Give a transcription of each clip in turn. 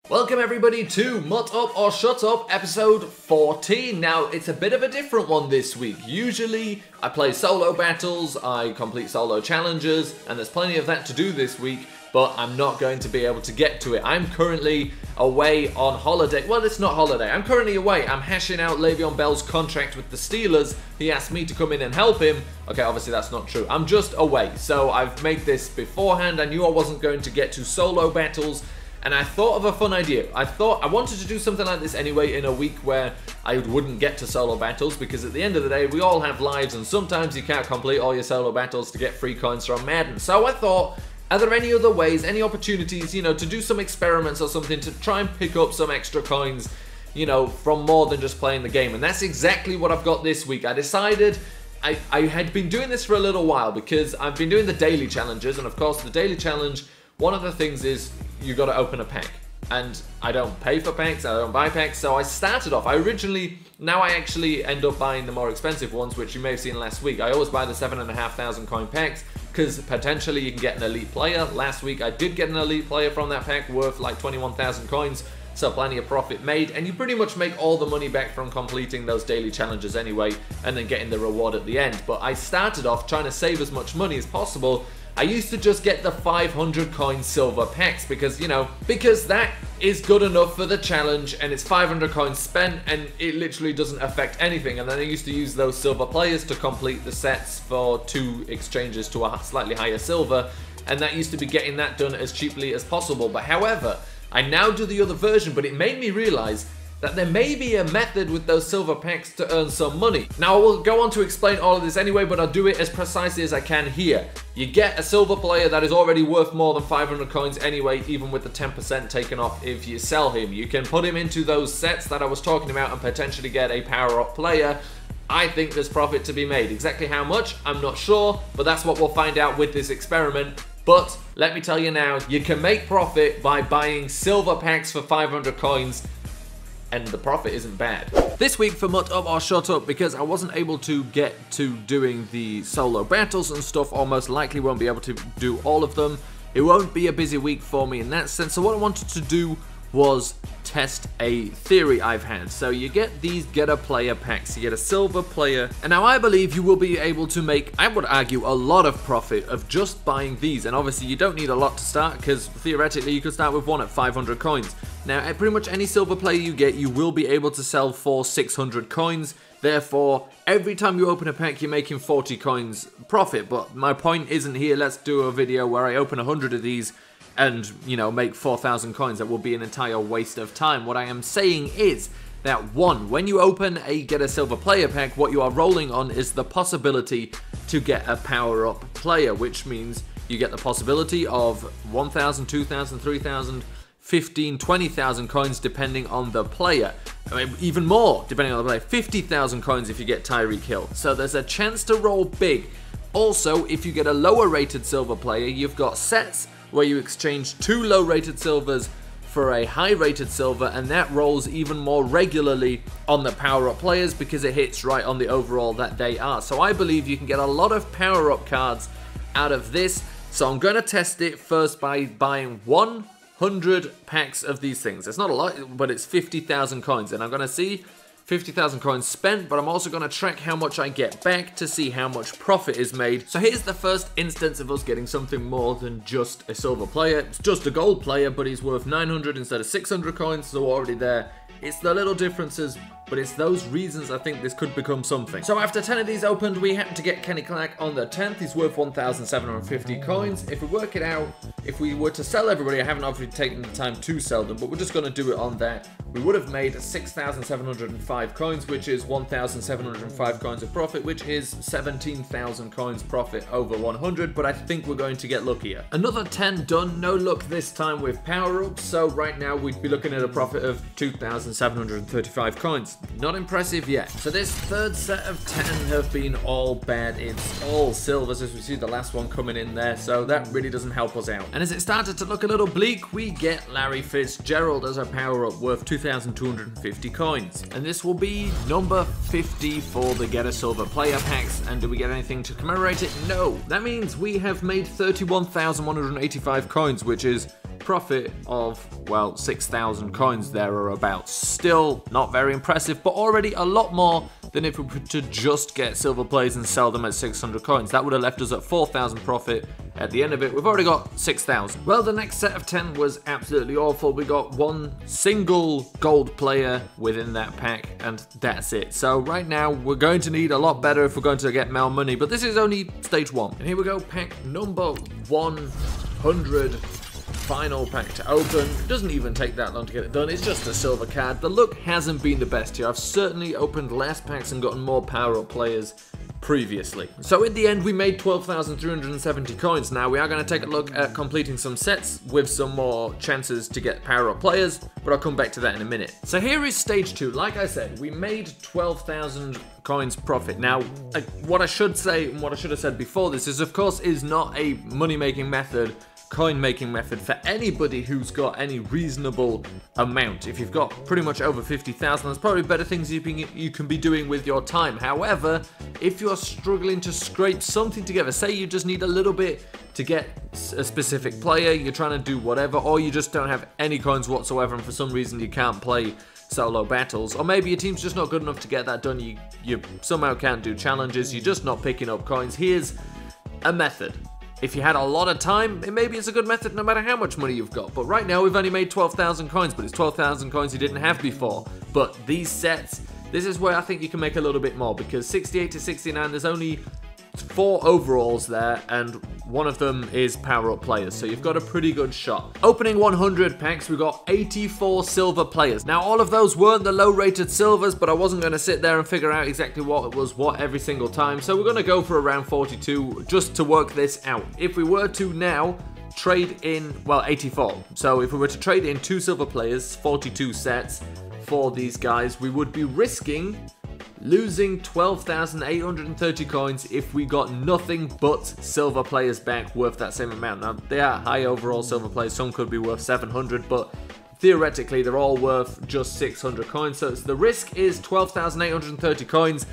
Welcome everybody to MUT Up or Shut Up episode 14. Now, it's a bit of a different one this week. Usually, I play solo battles, I complete solo challenges, and there's plenty of that to do this week, but I'm not going to be able to get to it. I'm currently away on holiday. Well, it's not holiday. I'm currently away. I'm hashing out Le'Veon Bell's contract with the Steelers. He asked me to come in and help him. Okay, obviously that's not true. I'm just away. So I've made this beforehand. I knew I wasn't going to get to solo battles. And I thought of a fun idea. I wanted to do something like this anyway in a week where I wouldn't get to solo battles, because at the end of the day, we all have lives and sometimes you can't complete all your solo battles to get free coins from Madden. So I thought, are there any other ways, any opportunities, to do some experiments or something to try and pick up some extra coins, from more than just playing the game? And that's exactly what I've got this week. I decided I had been doing this for a little while because I've been doing the daily challenges, and of course the daily challenge, one of the things is you got to open a pack, and I don't pay for packs, I don't buy packs, so I started off, now I actually end up buying the more expensive ones, which you may have seen last week. I always buy the 7,500 coin packs, because potentially you can get an elite player. Last week I did get an elite player from that pack, worth like 21,000 coins, so plenty of profit made, and you pretty much make all the money back from completing those daily challenges anyway, and then getting the reward at the end. But I started off trying to save as much money as possible. I used to just get the 500 coin silver packs because that is good enough for the challenge, and it's 500 coins spent and it literally doesn't affect anything. And then I used to use those silver players to complete the sets for 2 exchanges to a slightly higher silver, and that used to be getting that done as cheaply as possible. But however, I now do the other version, but it made me realize that there may be a method with those silver packs to earn some money. Now, I will go on to explain all of this anyway, but I'll do it as precisely as I can here. You get a silver player that is already worth more than 500 coins anyway, even with the 10% taken off if you sell him. You can put him into those sets that I was talking about and potentially get a power-up player. I think there's profit to be made. Exactly how much, I'm not sure, but that's what we'll find out with this experiment. But let me tell you now, you can make profit by buying silver packs for 500 coins, and the profit isn't bad. This week for MUT Up or Shut Up, because I wasn't able to get to doing the solo battles and stuff, or most likely won't be able to do all of them. It won't be a busy week for me in that sense, so what I wanted to do was test a theory I've had. So you get these get a player packs, you get a silver player, and now I believe you will be able to make, I would argue, a lot of profit of just buying these. And obviously you don't need a lot to start, because theoretically you could start with one at 500 coins. Now, at pretty much any silver player you get, you will be able to sell for 600 coins. Therefore, every time you open a pack, you're making 40 coins profit. But my point isn't here, let's do a video where I open 100 of these and, make 4,000 coins. That will be an entire waste of time. What I am saying is that, one, when you open a get a silver player pack, what you are rolling on is the possibility to get a power-up player, which means you get the possibility of 1,000, 2,000, 3,000, 15, 20,000 coins depending on the player. I mean, even more depending on the player. 50,000 coins if you get Tyreek Hill. So there's a chance to roll big. Also, if you get a lower rated silver player, you've got sets where you exchange 2 low rated silvers for a high rated silver, and that rolls even more regularly on the power up players because it hits right on the overall that they are. So I believe you can get a lot of power up cards out of this. So I'm going to test it first by buying 100 packs of these things. It's not a lot, but it's 50,000 coins, and I'm going to see 50,000 coins spent, but I'm also going to track how much I get back to see how much profit is made. So here's the first instance of us getting something more than just a silver player. It's just a gold player, but he's worth 900 instead of 600 coins, so already there. It's the little differences, but it's those reasons I think this could become something. So after 10 of these opened, we happen to get Kenny Clark on the 10th. He's worth 1,750 coins. If we work it out, if we were to sell everybody, I haven't obviously taken the time to sell them, but we're just going to do it on that. We would have made 6,705 coins, which is 1,705 coins of profit, which is 17,000 coins profit over 100, but I think we're going to get luckier. Another 10 done, no luck this time with power-ups, so right now we'd be looking at a profit of 2,735 coins. Not impressive yet. So this third set of 10 have been all bad. It's all silvers, as we see the last one coming in there, so that really doesn't help us out. And as it started to look a little bleak, we get Larry Fitzgerald as a power-up worth 2,250 coins. And this will be number 50 for the Get a Silver player packs. And do we get anything to commemorate it? No. That means we have made 31,185 coins, which is profit of, well, 6,000 coins there or about. Still not very impressive, but already a lot more than if we were to just get silver players and sell them at 600 coins. That would have left us at 4,000 profit. At the end of it, we've already got 6,000. Well, the next set of 10 was absolutely awful. We got one single gold player within that pack, and that's it. So right now, we're going to need a lot better if we're going to get more money, but this is only stage 1. And here we go, pack number 100. Final pack to open. It doesn't even take that long to get it done. It's just a silver card. The luck hasn't been the best here. I've certainly opened less packs and gotten more power-up players previously. So in the end, we made 12,370 coins. Now we are going to take a look at completing some sets with some more chances to get power-up players, but I'll come back to that in a minute. So here is stage 2. Like I said, we made 12,000 coins profit. Now, what I should say and what I should have said before this is, of course, is not a money-making method, coin-making method for anybody who's got any reasonable amount. If you've got pretty much over 50,000, there's probably better things you can be doing with your time. However, if you're struggling to scrape something together, say you just need a little bit to get a specific player, you're trying to do whatever, or you just don't have any coins whatsoever and for some reason you can't play solo battles, or maybe your team's just not good enough to get that done, you somehow can't do challenges, you're just not picking up coins, here's a method. If you had a lot of time, maybe it's a good method no matter how much money you've got. But right now, we've only made 12,000 coins, but it's 12,000 coins you didn't have before. But these sets, this is where I think you can make a little bit more, because 68 to 69, there's only 4 overalls there, and one of them is power-up players, so you've got a pretty good shot. Opening 100 packs, we got 84 silver players. Now, all of those weren't the low-rated silvers, but I wasn't going to sit there and figure out exactly what was what every single time, so we're going to go for around 42 just to work this out. If we were to now trade in, well, 84. So if we were to trade in 2 silver players, 42 sets for these guys, we would be risking losing 12,830 coins if we got nothing but silver players back worth that same amount. Now, they are high overall silver players, some could be worth 700, but theoretically they're all worth just 600 coins, so the risk is 12,830 coins.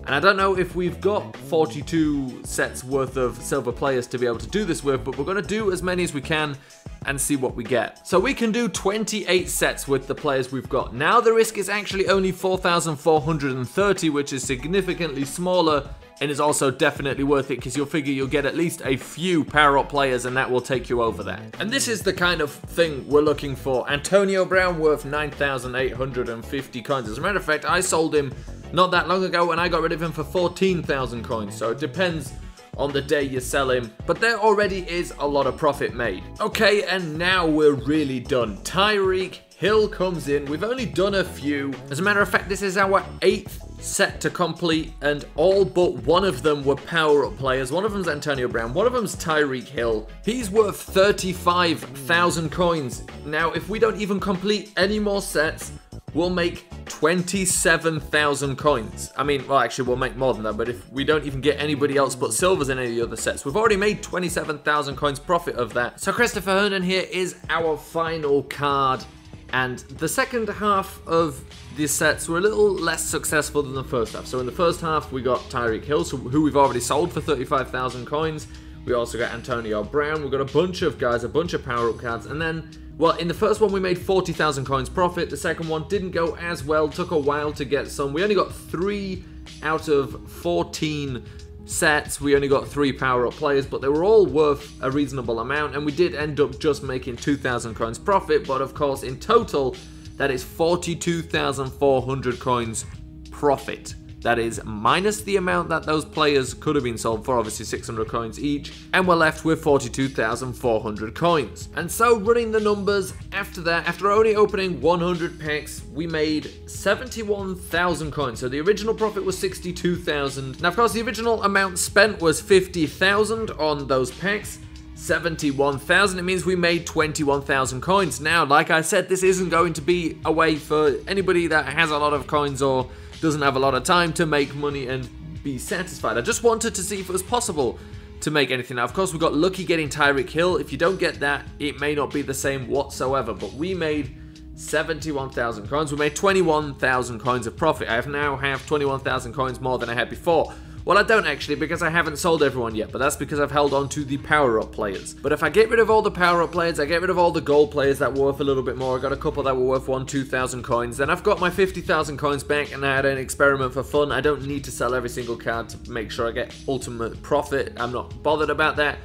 And I don't know if we've got 42 sets worth of silver players to be able to do this with, but we're going to do as many as we can and see what we get. So we can do 28 sets with the players we've got. Now the risk is actually only 4,430, which is significantly smaller and is also definitely worth it because you'll figure you'll get at least a few power-up players and that will take you over that. And this is the kind of thing we're looking for. Antonio Brown worth 9,850 coins. As a matter of fact, I sold him not that long ago and I got rid of him for 14,000 coins. So it depends on the day you sell him, but there already is a lot of profit made. Okay, and now we're really done. Tyreek Hill comes in. We've only done a few. As a matter of fact, this is our 8th set to complete, and all but one of them were power-up players. One of them's Antonio Brown, one of them's Tyreek Hill. He's worth 35,000 coins. Now, if we don't even complete any more sets, we'll make 27,000 coins. I mean, well, actually, we'll make more than that, but if we don't even get anybody else but silvers in any of the other sets, we've already made 27,000 coins profit of that. So Christopher Herndon here is our final card, and the second half of these sets were a little less successful than the first half. So in the first half, we got Tyreek Hill, who we've already sold for 35,000 coins. We also got Antonio Brown. We've got a bunch of guys, a bunch of power-up cards, and then, well, in the first one we made 40,000 coins profit. The second one didn't go as well, took a while to get some. We only got 3 out of 14 sets. We only got 3 power-up players, but they were all worth a reasonable amount, and we did end up just making 2,000 coins profit, but of course in total that is 42,400 coins profit. That is minus the amount that those players could have been sold for, obviously 600 coins each, and we're left with 42,400 coins. And so running the numbers after that, after only opening 100 packs, we made 71,000 coins. So the original profit was 62,000. Now of course the original amount spent was 50,000 on those packs. 71,000, it means we made 21,000 coins. Now, like I said, this isn't going to be a way for anybody that has a lot of coins or doesn't have a lot of time to make money and be satisfied. I just wanted to see if it was possible to make anything. Now, of course, we got lucky getting Tyreek Hill. If you don't get that, it may not be the same whatsoever, but we made 71,000 coins. We made 21,000 coins of profit. I now have 21,000 coins more than I had before. Well, I don't actually, because I haven't sold everyone yet, but that's because I've held on to the power-up players. But if I get rid of all the power-up players, I get rid of all the gold players that were worth a little bit more, I got a couple that were worth 2,000 coins, then I've got my 50,000 coins back, and I had an experiment for fun. I don't need to sell every single card to make sure I get ultimate profit. I'm not bothered about that.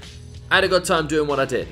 I had a good time doing what I did.